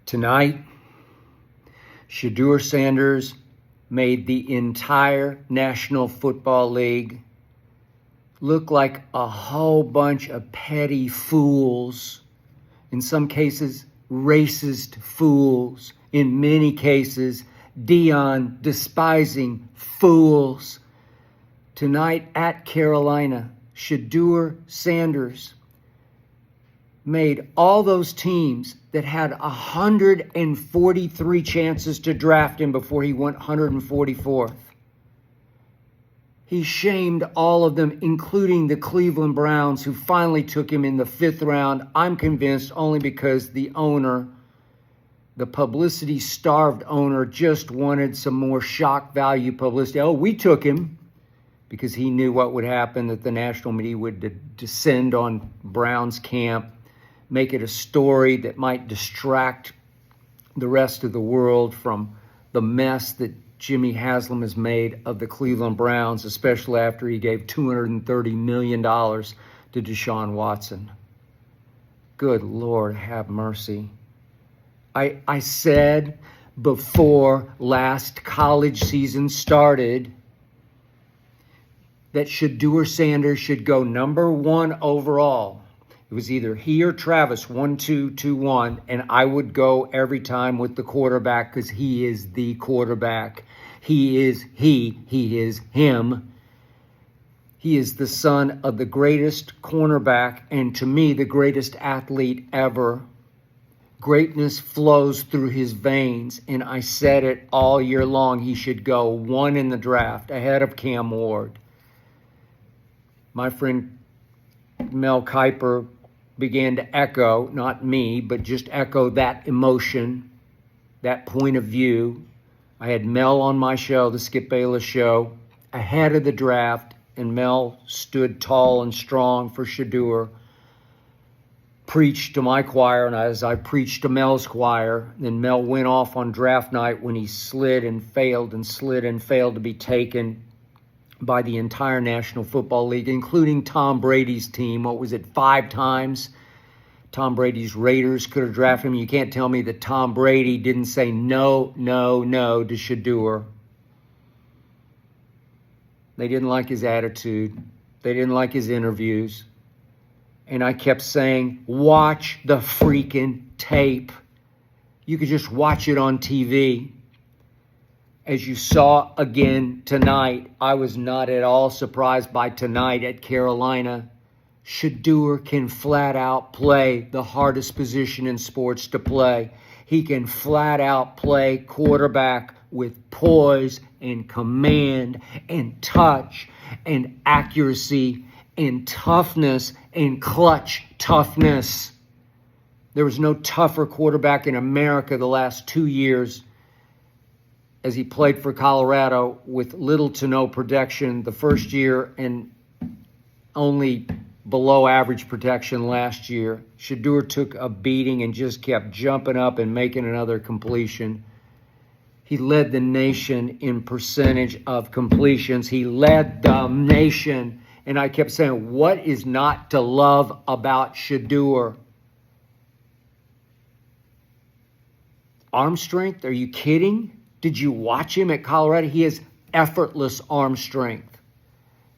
Tonight, Shedeur Sanders made the entire National Football League look like a whole bunch of petty fools, in some cases, racist fools, in many cases, Dion despising fools. Tonight at Carolina, Shedeur Sanders made all those teams that had 143 chances to draft him before he went 144th. He shamed all of them, including the Cleveland Browns, who finally took him in the 5th round. I'm convinced only because the owner, the publicity-starved owner, just wanted some more shock value publicity. Oh, we took him because he knew what would happen, that the national media would descend on Browns camp, make it a story that might distract the rest of the world from the mess that Jimmy Haslam has made of the Cleveland Browns, especially after he gave $230 million to Deshaun Watson. Good Lord, have mercy. I said before last college season started that Shedeur Sanders should go number 1 overall. It was either he or Travis, 1, 2, 2, 1, and I would go every time with the quarterback because he is the quarterback. He is him. He is the son of the greatest cornerback and, to me, the greatest athlete ever. Greatness flows through his veins, and I said it all year long. He should go 1 in the draft, ahead of Cam Ward. My friend Mel Kiper began to echo, not me, but just echo that emotion, that point of view. I had Mel on my show, the Skip Bayless show, ahead of the draft, and Mel stood tall and strong for Shedeur, preached to my choir, and as I preached to Mel's choir, then Mel went off on draft night when he slid and failed to be taken by the entire National Football League, including Tom Brady's team. What was it, 5 times? Tom Brady's Raiders could have drafted him. You can't tell me that Tom Brady didn't say no to Shedeur. They didn't like his attitude. They didn't like his interviews. And I kept saying, watch the freaking tape. You could just watch it on TV. As you saw again tonight, I was not at all surprised by tonight at Carolina. Shedeur can flat out play the hardest position in sports to play. He can flat out play quarterback with poise and command and touch and accuracy and toughness and clutch toughness. There was no tougher quarterback in America the last 2 years as he played for Colorado with little to no protection the first year and only below average protection last year. Shedeur took a beating and just kept jumping up and making another completion. He led the nation in percentage of completions. He led the nation. And I kept saying, what is not to love about Shedeur? Arm strength? Are you kidding? Did you watch him at Colorado? He has effortless arm strength.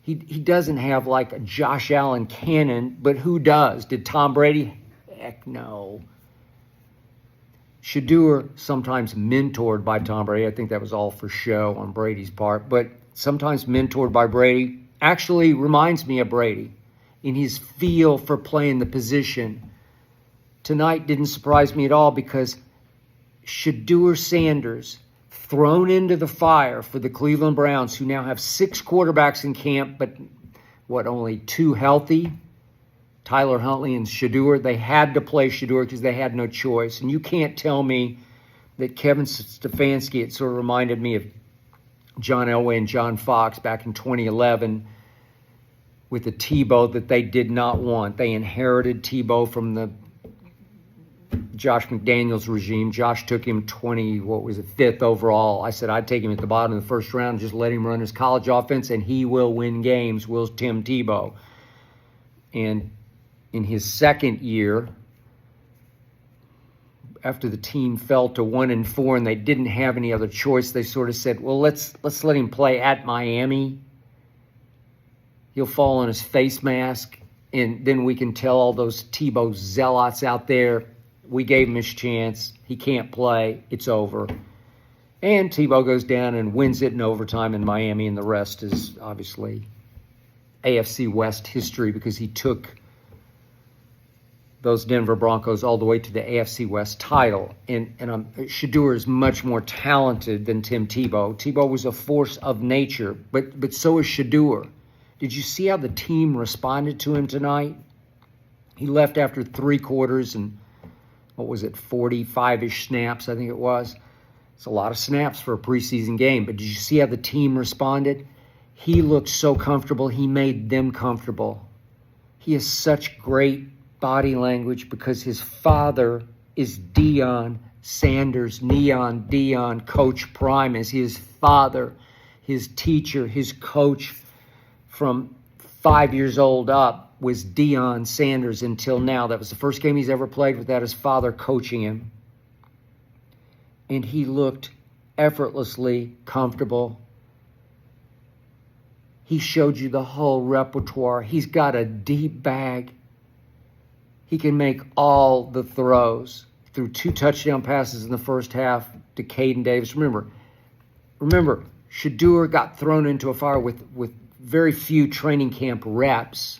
He doesn't have like a Josh Allen cannon, but who does? Did Tom Brady? Heck no. Shedeur, sometimes mentored by Tom Brady. I think that was all for show on Brady's part, but sometimes mentored by Brady, actually reminds me of Brady in his feel for playing the position. Tonight didn't surprise me at all because Shedeur Sanders, thrown into the fire for the Cleveland Browns, who now have 6 quarterbacks in camp, but only 2 healthy? Tyler Huntley and Shedeur. They had to play Shedeur because they had no choice. And you can't tell me that Kevin Stefanski, it sort of reminded me of John Elway and John Fox back in 2011 with the Tebow that they did not want. They inherited Tebow from the Josh McDaniels regime. Josh took him 5th overall. I said I'd take him at the bottom of the first round, just let him run his college offense, and he will win games, will Tim Tebow. And in his second year, after the team fell to 1-4 and they didn't have any other choice, they sort of said, well, let's let him play at Miami. He'll fall on his face mask, and then we can tell all those Tebow zealots out there, we gave him his chance. He can't play. It's over. And Tebow goes down and wins it in overtime in Miami, and the rest is obviously AFC West history because he took those Denver Broncos all the way to the AFC West title. And Shedeur is much more talented than Tim Tebow. Tebow was a force of nature, but so is Shedeur. Did you see how the team responded to him tonight? He left after 3 quarters and, 45-ish snaps, I think it was. It's a lot of snaps for a preseason game, but did you see how the team responded? He looked so comfortable. He made them comfortable. He has such great body language because his father is Deion Sanders, Neon Deion. Coach Prime is his father, his teacher, his coach from 5 years old up was Deion Sanders until now. That was the first game he's ever played without his father coaching him. And he looked effortlessly comfortable. He showed you the whole repertoire. He's got a deep bag. He can make all the throws. Threw 2 touchdown passes in the first half to Caden Davis. Remember, Shedeur got thrown into a fire with very few training camp reps.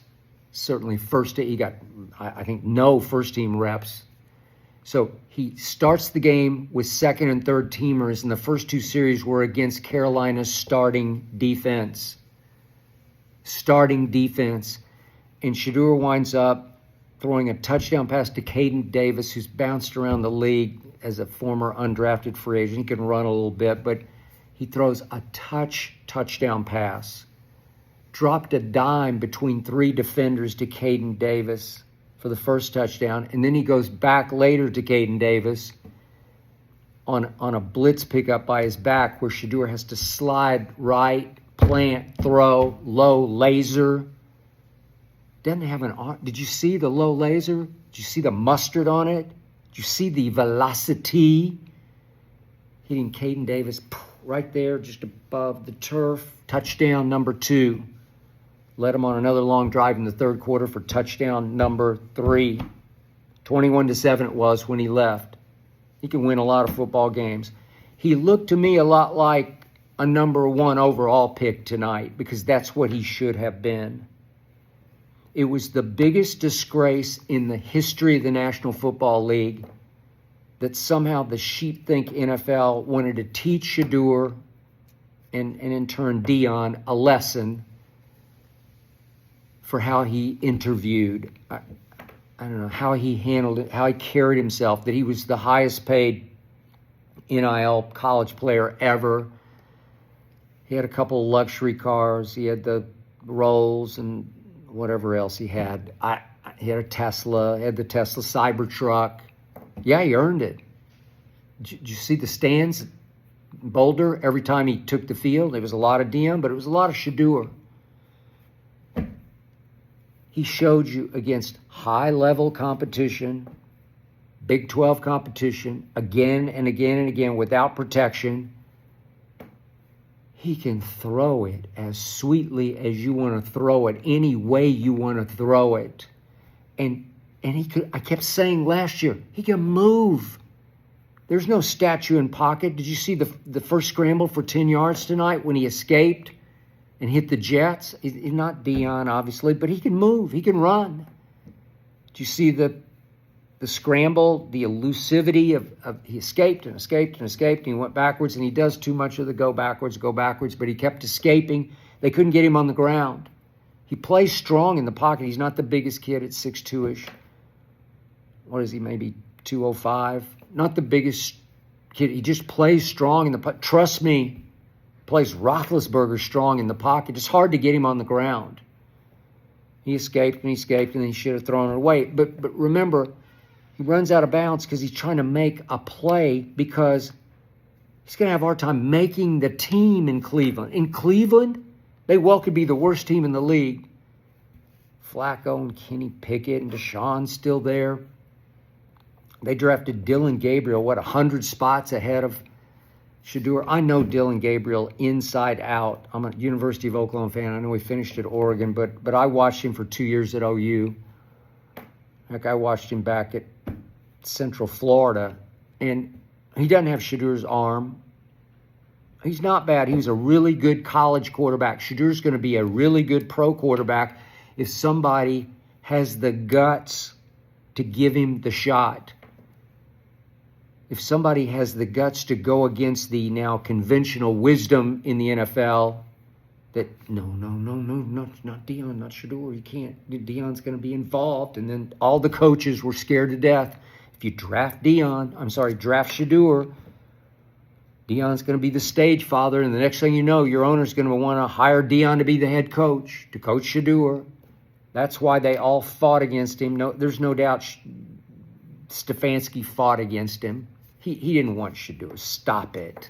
Certainly he got, I think, no first-team reps. So he starts the game with second and third teamers, and the first 2 series were against Carolina's starting defense. And Shedeur winds up throwing a touchdown pass to Caden Davis, who's bounced around the league as a former undrafted free agent. He can run a little bit, but he throws a touchdown pass. Dropped a dime between 3 defenders to Caden Davis for the first touchdown, and then he goes back later to Caden Davis on a blitz pickup by his back where Shedeur has to slide right, plant, throw, low laser. Doesn't have an arm. Did you see the low laser? Did you see the mustard on it? Did you see the velocity? Hitting Caden Davis right there just above the turf. Touchdown number 2. Led him on another long drive in the third quarter for touchdown number 3. 21-7 it was when he left. He can win a lot of football games. He looked to me a lot like a number 1 overall pick tonight because that's what he should have been. It was the biggest disgrace in the history of the National Football League that somehow the sheep-think NFL wanted to teach Shedeur and in turn Deion a lesson for how he interviewed. I don't know, how he handled it, how he carried himself, that he was the highest paid NIL college player ever. He had a couple of luxury cars. He had the Rolls and whatever else he had. He had a Tesla. He had the Tesla Cybertruck. Yeah, he earned it. Did you see the stands in Boulder every time he took the field? There was a lot of Deion, but it was a lot of Shedeur. He showed you against high-level competition, Big 12 competition, again and again and again without protection. He can throw it as sweetly as you want to throw it, any way you want to throw it. And he could. I kept saying last year, he can move. There's no statue in pocket. Did you see the first scramble for 10 yards tonight when he escaped and hit the Jets? He's not Deion, obviously, but he can move. He can run. Did you see the scramble, the elusivity of he escaped and escaped and escaped, and he went backwards, and he does too much of the go backwards, but he kept escaping. They couldn't get him on the ground. He plays strong in the pocket. He's not the biggest kid at 6'2"-ish. What is he, maybe 205? Not the biggest kid. He just plays strong in the pocket. Trust me. Plays Roethlisberger strong in the pocket. It's hard to get him on the ground. He escaped, and he should have thrown it away. But remember, he runs out of bounds because he's trying to make a play because he's going to have a hard time making the team in Cleveland. In Cleveland, they well could be the worst team in the league. Flacco and Kenny Pickett and Deshaun's still there. They drafted Dylan Gabriel, 100 spots ahead of Shedeur. I know Dylan Gabriel inside out. I'm a University of Oklahoma fan. I know he finished at Oregon, but I watched him for 2 years at OU. Heck, I watched him back at Central Florida, and he doesn't have Shedeur's arm. He's not bad. He was a really good college quarterback. Shedeur's going to be a really good pro quarterback if somebody has the guts to give him the shot. If somebody has the guts to go against the now conventional wisdom in the NFL that no, not Deion, not Shedeur, you can't. Deion's going to be involved. And then all the coaches were scared to death. If you draft Shedeur, Deion's going to be the stage father, and the next thing you know, your owner's going to want to hire Deion to be the head coach, to coach Shedeur. That's why they all fought against him. No, there's no doubt Stefanski fought against him. He didn't want Shedeur. Stop it.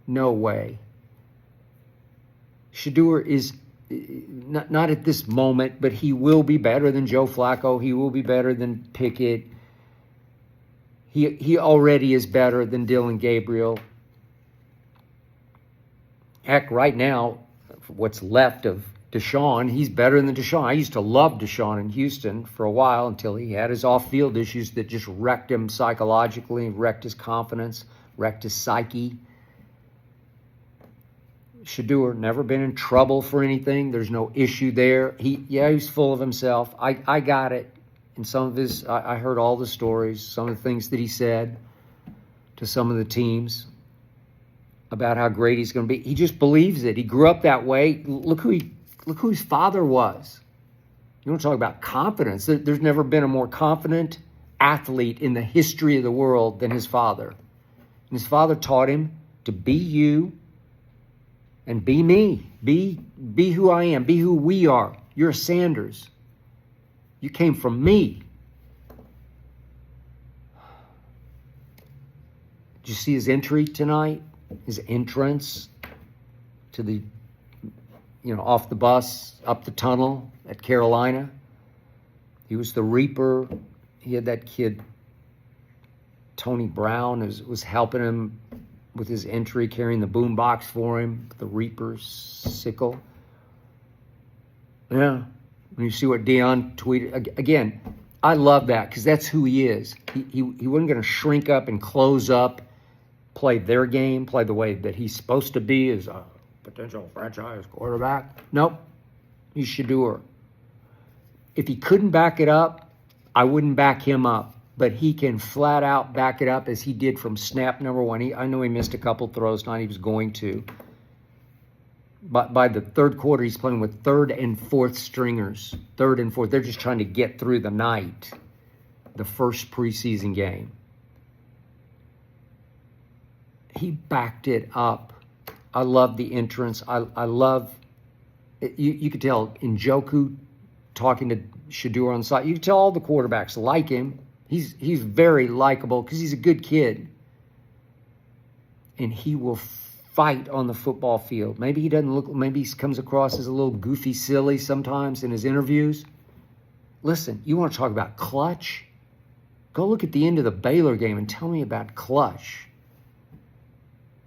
No way. Shedeur is not at this moment, but he will be better than Joe Flacco. He will be better than Pickett. He already is better than Dylan Gabriel. Heck, right now, what's left of Deshaun, he's better than Deshaun. I used to love Deshaun in Houston for a while until he had his off-field issues that just wrecked him psychologically, wrecked his confidence, wrecked his psyche. Shedeur, never been in trouble for anything. There's no issue there. He's full of himself. I got it. And some of his, I heard all the stories, some of the things that he said to some of the teams about how great he's going to be. He just believes it. He grew up that way. Look who his father was. You want to talk about confidence. There's never been a more confident athlete in the history of the world than his father. And his father taught him to be you and be me. Be who I am. Be who we are. You're a Sanders. You came from me. Did you see his entry tonight? His entrance to the, off the bus, up the tunnel at Carolina. He was the Reaper. He had that kid, Tony Brown, was helping him with his entry, carrying the boombox for him, the Reaper's sickle. Yeah. When you see what Deion tweeted, again, I love that because that's who he is. He wasn't going to shrink up and close up, play their game, play the way that he's supposed to be as a potential franchise quarterback. Nope. He's Shedeur. If he couldn't back it up, I wouldn't back him up. But he can flat out back it up as he did from snap number one. I know he missed a couple throws tonight. He was going to. But by the third quarter, he's playing with third and fourth stringers. Third and fourth. They're just trying to get through the night. The first preseason game. He backed it up. I love the entrance. I love, you could tell Njoku talking to Shedeur on the side. You could tell all the quarterbacks like him. He's very likable because he's a good kid. And he will fight on the football field. Maybe he comes across as a little goofy silly sometimes in his interviews. Listen, you want to talk about clutch? Go look at the end of the Baylor game and tell me about clutch.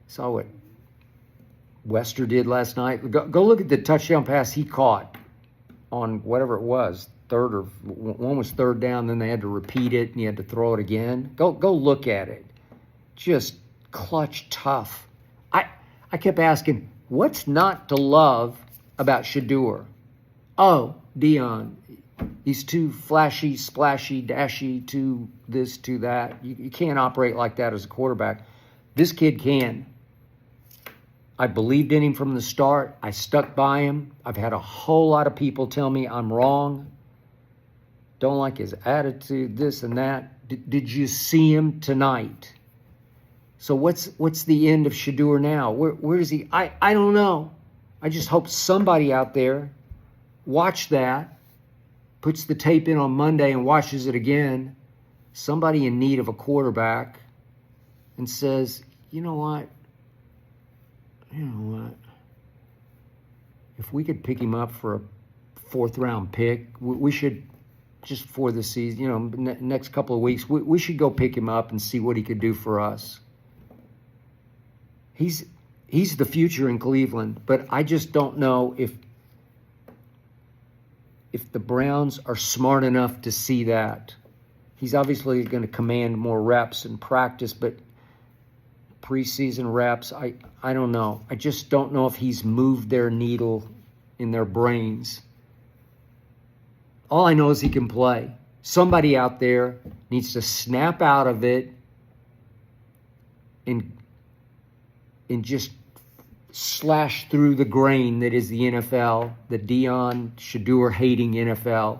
Saw what Wester did last night. Go look at the touchdown pass he caught on whatever it was. One was third down, then they had to repeat it and he had to throw it again. Go look at it. Just clutch tough. I kept asking, what's not to love about Shedeur? Oh, Deion. He's too flashy, splashy, dashy, too this, too that. You can't operate like that as a quarterback. This kid can. I believed in him from the start. I stuck by him. I've had a whole lot of people tell me I'm wrong. Don't like his attitude, this and that. Did you see him tonight? So what's the end of Shedeur now? Where is he? I don't know. I just hope somebody out there watch that, puts the tape in on Monday and watches it again. Somebody in need of a quarterback and says, you know what? If we could pick him up for a fourth round pick, we should just for the season, next couple of weeks, we should go pick him up and see what he could do for us. He's the future in Cleveland, but I just don't know if the Browns are smart enough to see that. He's obviously going to command more reps in practice, but preseason reps, I don't know. I just don't know if he's moved their needle in their brains. All I know is he can play. Somebody out there needs to snap out of it and just slash through the grain that is the NFL, the Shedeur hating NFL,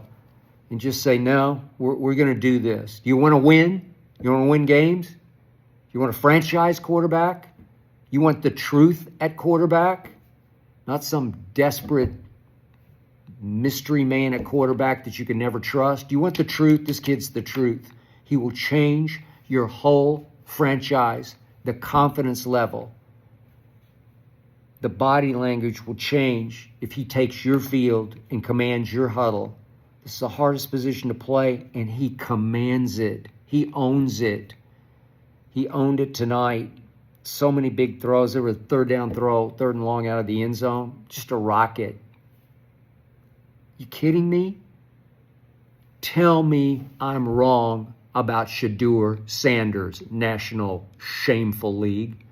and just say, no, we're going to do this. Do you want to win? You want to win games? You want a franchise quarterback? You want the truth at quarterback? Not some desperate mystery man at quarterback that you can never trust. You want the truth? This kid's the truth. He will change your whole franchise, the confidence level. The body language will change if he takes your field and commands your huddle. This is the hardest position to play, and he commands it. He owns it. He owned it tonight. So many big throws. There was a third down throw, 3rd and long out of the end zone. Just a rocket. You kidding me? Tell me I'm wrong about Shedeur Sanders, National Shameful League.